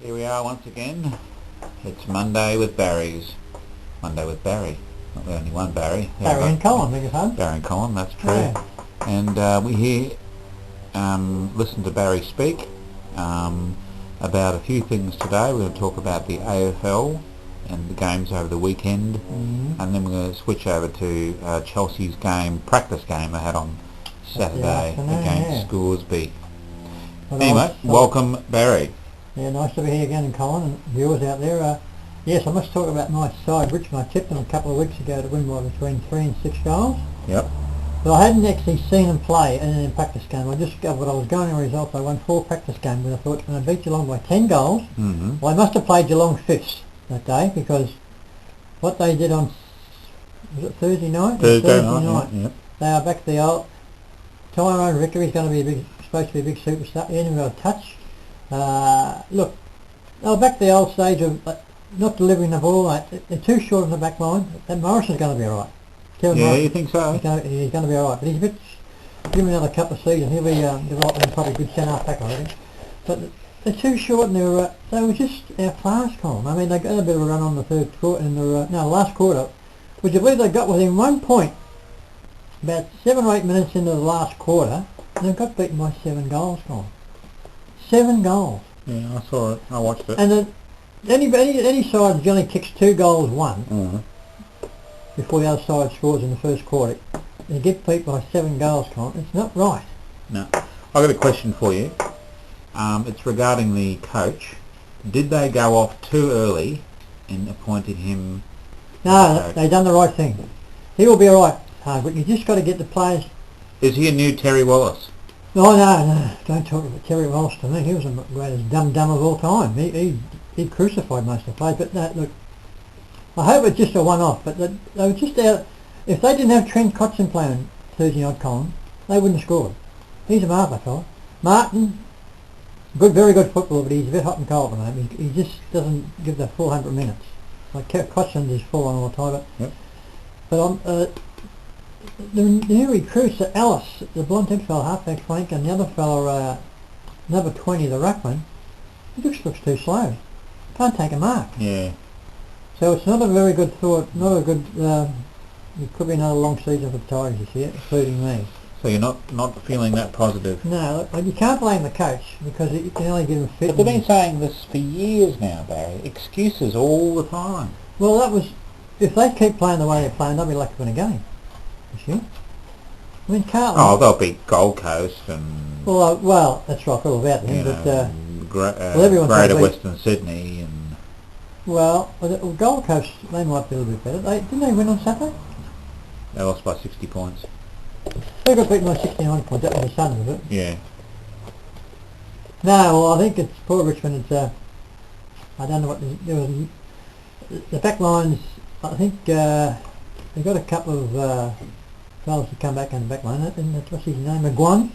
Here we are once again. It's Monday with Barry's. Monday with Barry. Not the only one Barry. Barry and Colin, beg your pardon. Barry and Colin, that's true. Yeah. And we listen to Barry speak about a few things today. We're going to talk about the AFL and the games over the weekend, and then we're going to switch over to Chelsea's practice game they had on Saturday against Scoresby. Well, anyway, welcome Barry. Yeah, nice to be here again, Colin, and viewers out there. Yes, I must talk about my side, Richmond. I tipped them a couple of weeks ago to win by between 3 and 6 goals. Yep. But I hadn't actually seen them play in a practice game. I just discovered I was going to results. I won 4 practice games, and I thought, when I beat Geelong by 10 goals, well, I must have played Geelong fifths that day, because what they did on, was it Thursday night? Thursday night. Yep. They are back to the old Tyrone Vickery's going to be supposed to be a big superstar. He hasn't got a touch. Look, they're back to the old stage of not delivering the ball. They're too short on the back line. That Morrison's going to be alright. You think so? He's going to be alright, but he's a bit. Give him another couple of seasons, he'll be developing probably a good centre back, I think. But they're too short, and they were just outclassed, Colin. I mean, they got a bit of a run on the third quarter, in the last quarter. Would you believe they got within 1 point about 7 or 8 minutes into the last quarter, and they got beaten by 7 goals, Colin. 7 goals. Yeah, I saw it. I watched it. And any side generally kicks 2 goals before the other side scores in the first quarter. They get beat by 7 goals, Colin. It's not right. No. I've got a question for you. It's regarding the coach. Did they go off too early in appointing him? No, they done the right thing. He will be alright, but you just got to get the players. Is he a new Terry Wallace? No, don't talk about Terry Walsh to me. He was the greatest dumb of all time. He crucified most of the players. But no, look, I hope it's just a one-off. But they were just out. If they didn't have Trent Cotson playing Thursday night, Colin, they wouldn't have scored. He's a marvellous fella. Martin, very good footballer, but he's a bit hot and cold at the moment. He just doesn't give the full 100 minutes. Like Cotson is full on all the time. But the new recruits, Ellis, the blonde-head fella, halfback flank, and the other fella, number 20, the ruckman, he just looks too slow. Can't take a mark. Yeah. So it's not a very good thought, not a good, it could be another long season for the Tigers this year, including me. So you're not feeling that positive? No, look, you can't blame the coach, because you can only give him fit. But they've been saying this for years now, Barry. Excuses all the time. Well, that was, if they keep playing the way they're playing, they'll be lucky to win a game. I mean, Carlton. Oh, they'll beat Gold Coast and. Well, that's right, all about them. But Greater Western Sydney and. Well, Gold Coast, they might be a little bit better. Didn't they win on Saturday? They lost by 60 points. They got beaten by 69 points. That was the Sun, was it? Yeah. No, well, I think it's poor Richmond. I don't know what there was. The back lines. I think they got a couple of fellas to come back on the back line, and what's his name, McGuan.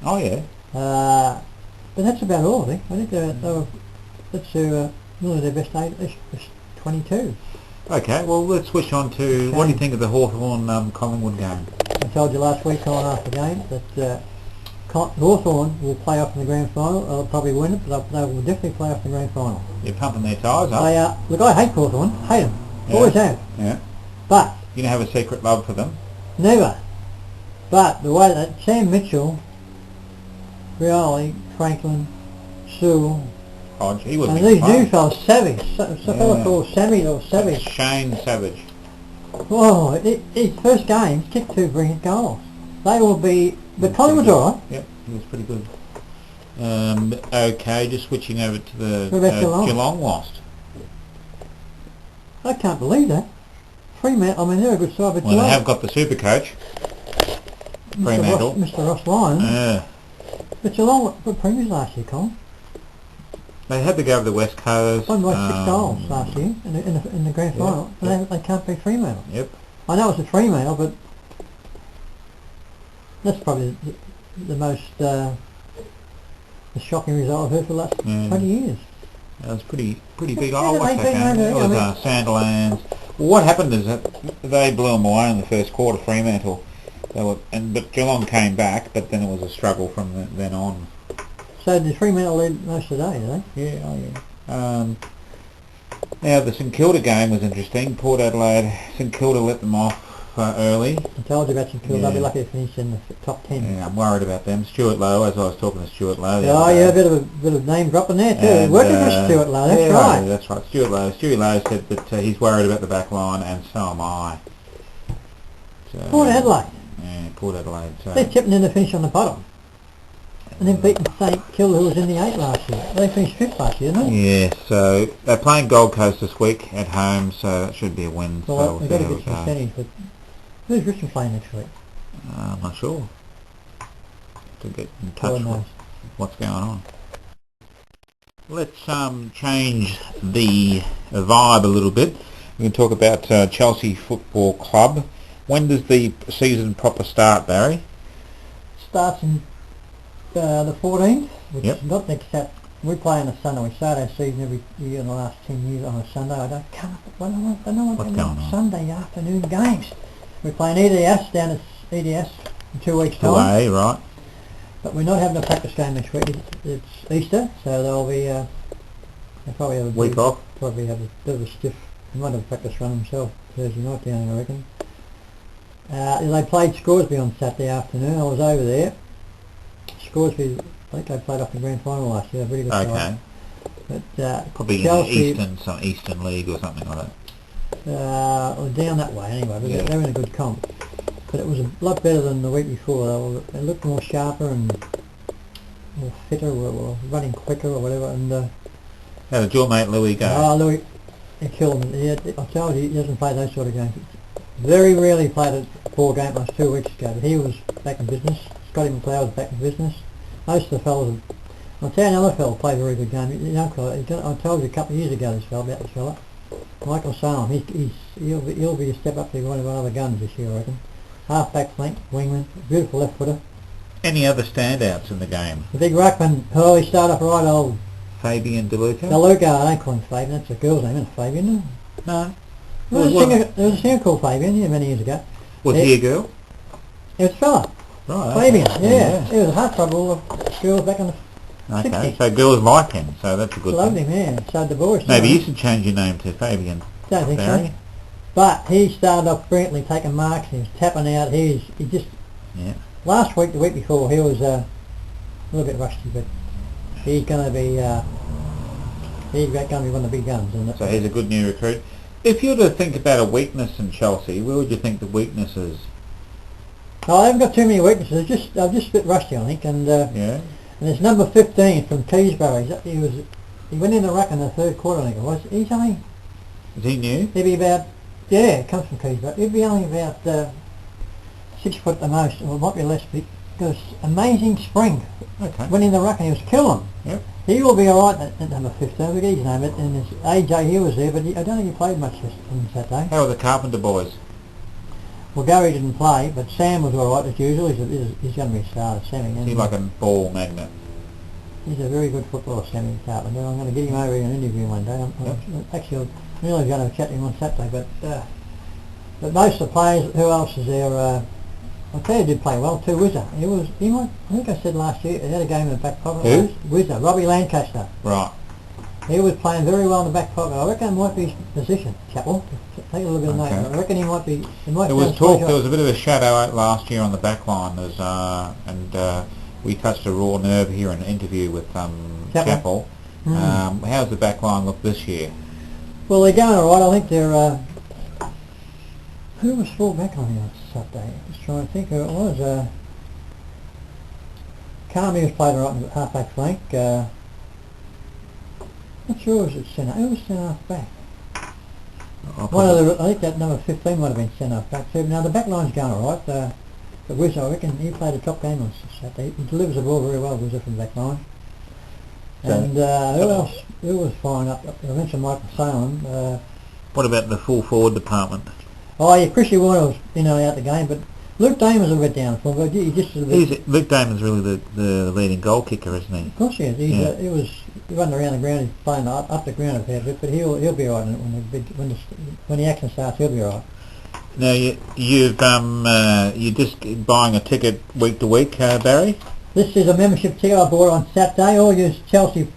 Oh yeah. But that's about all. I think that's really their best 22. Okay, well let's switch on to what do you think of the Hawthorn Collingwood game? I told you last week, Colin, after the game, that Hawthorn will play off in the grand final. They'll probably win it, but they will definitely play off in the grand final. You're pumping their tyres up. Look, I hate Hawthorn. Hate them. Always have. Yeah. But you don't have a secret love for them? Never. But the way that Sam Mitchell, Rioli, Franklin, Sewell, Hodge, he was. and these new fellas, Savage, a fellow called Sammy or Savage. Shane Savage. Oh, his first game, kicked 2 brilliant goals. They will be. But Collingwood's alright. Yep, he was pretty good. Okay, just switching over to the Geelong lost. I can't believe that. Fremantle, I mean, they're a good side, but well, they have got the super coach, Fremantle. Mr. Ross Lyons. Yeah. But Geelong were premiers last year, Colin. They had to go over the West Coast. Won by 6 goals last year in the grand final. And they can't beat Fremantle. Yep. I know it's a Fremantle, but that's probably the most the shocking result I've heard for the last 20 years. That was pretty big. I watched that game. It was Sandilands. Well, what happened is that they blew them away in the first quarter, Fremantle. But Geelong came back, but then it was a struggle from then on. So did Fremantle lead most of the day, did they? Yeah, Now the St Kilda game was interesting. Port Adelaide, St Kilda let them off early. I told you about St Kilda. Yeah. They'll be lucky to finish in the top 10. Yeah, I'm worried about them. Stuart Lowe, as I was talking to Stuart Lowe. Oh yeah, a bit of name dropping there too. And, Working for Stuart Lowe, that's right. That's right. Stuart Lowe said that he's worried about the back line, and so am I. So, Port Adelaide. Yeah, Port Adelaide. So. They're tipping in to finish on the bottom. And then beating St Kilda, who was in the 8 last year. They finished 5th last year, didn't they? Yeah, so they're playing Gold Coast this week at home, so that should be a win. Well, so they've got to get some percentage, but who's Richmond playing next week? I'm not sure. To get in touch with what's going on. Let's change the vibe a little bit. We can talk about Chelsea Football Club. When does the season proper start, Barry? Starts in the 14th, which Yep. is not next Saturday. We play on a Sunday. We start our season every year in the last 10 years on a Sunday. I don't come up with What's going on? Sunday afternoon games. We play in EDS down at EDS in 2 weeks' time. Away, right? But we're not having a practice game this week. It's Easter, so they'll be they'll probably have a Week off. Probably have a bit of a stiff. They might have a practice run themselves Thursday night down, I reckon. They played Scoresby on Saturday afternoon. I was over there. Scoresby, I think they played off the grand final last year. They're a very good side. But probably Chelsea, in some Eastern League or something like that. Or down that way anyway. But Yeah. they were in a good comp. But it was a lot better than the week before. They looked more sharper and more fitter, or running quicker or whatever. And How did your mate Louis go? Louis, he killed him. I told you, he doesn't play those sort of games. Very rarely played a poor game last 2 weeks ago. But he was back in business. Scotty McLeod was back in business. Most of the fellas, I'll tell you another fella played a very good game. I told you a couple of years ago about this fella. Michael Salem. He'll be a step up to one of the other guns this year, I reckon. Half back flank, wingman, beautiful left footer. Any other standouts in the game? The big ruckman, he started off right, old Fabian DeLuca? DeLuca. I don't call him Fabian, that's a girl's name, isn't it, Fabian? No. There was a singer called Fabian many years ago. Was he a girl? It was a fella. Right. Fabian, Okay. yeah. He was a heart trouble of girls back in the Okay, 60s. so girls like him, so that's a good Loved thing. him, yeah. So divorced. Maybe you should change your name to Fabian. Don't think Barry? so. But he started off brilliantly, taking marks. He was tapping out. He just. Yeah. Last week, the week before, he was a little bit rusty, but he's going to be. He's going to be one of the big guns. So he's a good new recruit. If you were to think about a weakness in Chelsea, where would you think the weakness is? Oh, I haven't got too many weaknesses. I'm just a bit rusty, I think. And Yeah. and it's number 15 from Keysborough. He went in the ruck in the third quarter, I think it was. He's only. Is he new? He'd be about. Yeah, it comes from Keysborough. He'd be only about 6 foot at the most, or it might be less. Because amazing spring. Okay. Went in the ruck and he was killing. Yep. He will be alright at number 15, we get his name, and his AJ, he was there, but I don't think he played much on Saturday. How are the Carpenter boys? Well, Gary didn't play, but Sam was alright as usual. He's going to be a starter, Sammy. Is he like a ball magnet? He's a very good footballer, Sammy Carpenter. I'm going to get him over here and interview one day. Actually, I'm really going to have a chat to him on Saturday, but most of the players, who else is there? I'll tell you, he did play well too. Wizard. I think I said last year, he had a game in the back pocket. Who? Wizard, Robbie Lancaster. Right. He was playing very well in the back pocket. I reckon it might be his position, Chapel. Take a little bit of note. I reckon he might be. There was talk. There was a bit of a shadow out last year on the back line. And we touched a raw nerve here in an interview with Chapel. How's the back line look this year? Well, they're going all right. I think they're. Who was full back on here Saturday? Just trying to think who it was. Carmi was played right in the half back flank. Not sure was it centre. Who was centre half back? I think that number 15 might have been centre half back too. Now the back line's going all right. But Wiz, I reckon he played a top game on Saturday. He delivers the ball very well, Wizard, from the back line. And who else? Who was fine up? I mentioned Michael Salem. What about the full forward department? Oh yeah, Chrissy Warner was out the game, but Luke Damon's a bit down for him. But he just Luke Damon's really the leading goal kicker, isn't he? Of course he is. He wasn't around the ground. He's playing up the ground a fair bit, but he'll be alright when the action starts. He'll be alright. Now you're just buying a ticket week to week, Barry. This is a membership ticket I bought on Saturday. All you Chelsea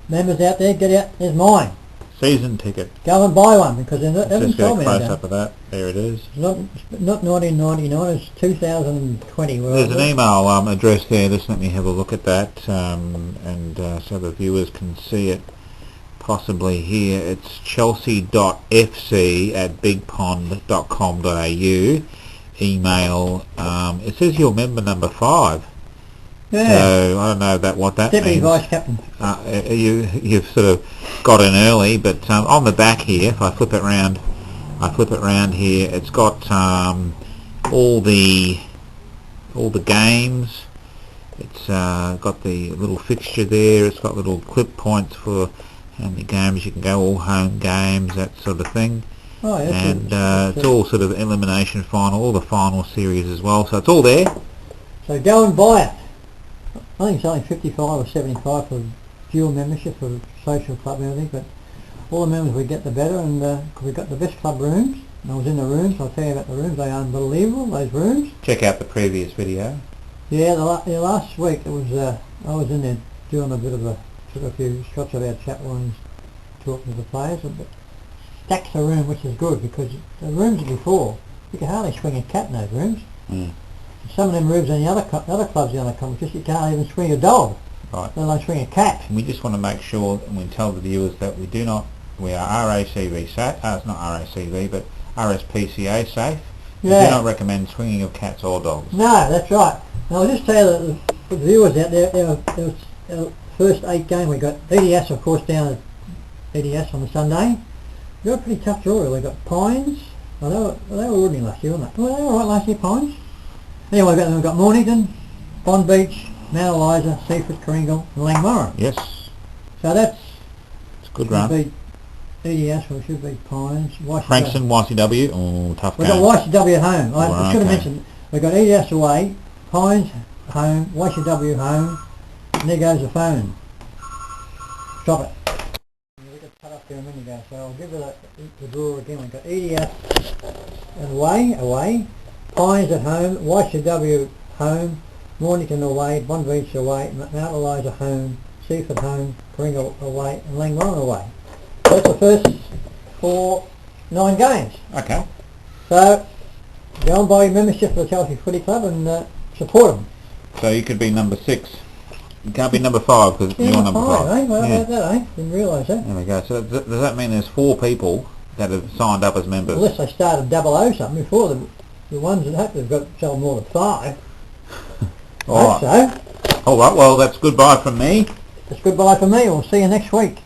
members out there, get out. There's mine. Season ticket. Go and buy one because they haven't Just get a told me. close up of that. There it is. It's not 1999. It's 2020. There's an email address there. Just let me have a look at that, and so the viewers can see it possibly here. It's chelsea.fc@bigpond.com.au. Email. It says you're member number 5. Yeah. So I don't know what that Deputy means. Vice Captain. You've sort of got in early, but on the back here, if I flip it round, here. It's got all the games. It's got the little fixture there. It's got little clip points for how many games you can go, all home games, that sort of thing. Oh, yeah, And it's all sort of elimination final, all the final series as well. So it's all there. So go and buy it. I think it's only 55 or 75 for dual membership for social club and everything, but all the members we get the better, and we've got the best club rooms. And I was in the rooms. I'll tell you about the rooms. They are unbelievable, those rooms. Check out the previous video. Yeah, last week it was. I was in there doing a bit of a few shots of our chat lines, talking to the players. But stacks of room, which is good because the rooms before you could hardly swing a cat in those rooms. Mm. Some of them rooms in the other clubs, the other competitions, you can't even swing a dog. Right. Let alone swing a cat. And we just want to make sure, and we tell the viewers that we are RACV safe. It's not RACV, but RSPCA safe. We do not recommend swinging of cats or dogs. No, that's right. And I'll just tell you that for the viewers out there, our first 8 game we got EDS, of course, down at EDS on the Sunday. We got a pretty tough draw. We got Pines. Well, they were ordinary last year, weren't they? Well, they were all right last year, Pines. Anyway, we've got Mornington, Bond Beach, Mount Eliza, Seaford, Kringle, and Langmorran. Yes. So it's a good run. Be EDS, or it should be Pines. Frankston, YCW. Oh, tough game. We've got YCW at home. I should have okay. mentioned. We've got EDS away, Pines home, YCW home, and there goes the phone. Stop it. We got cut off there a minute ago, so I'll give you the draw again. We've got EDS away, Pines at home, YCW home, Mornington away, Bond Beach away, Mount Eliza home, Seaford home, Kringle away, and Langmorran away. So that's the first 9 games. Okay. So go and buy your membership for the Chelsea Footy Club and support them. So you could be number 6. You can't be number 5 because you're number 5. Eh? Well, about that, eh? Didn't realise that. There we go. So does that mean there's 4 people that have signed up as members? Unless they started 00 something before the ones that hope they've got sold more than 5. All right. So. All right. Well, that's goodbye from me. It's goodbye from me. We'll see you next week.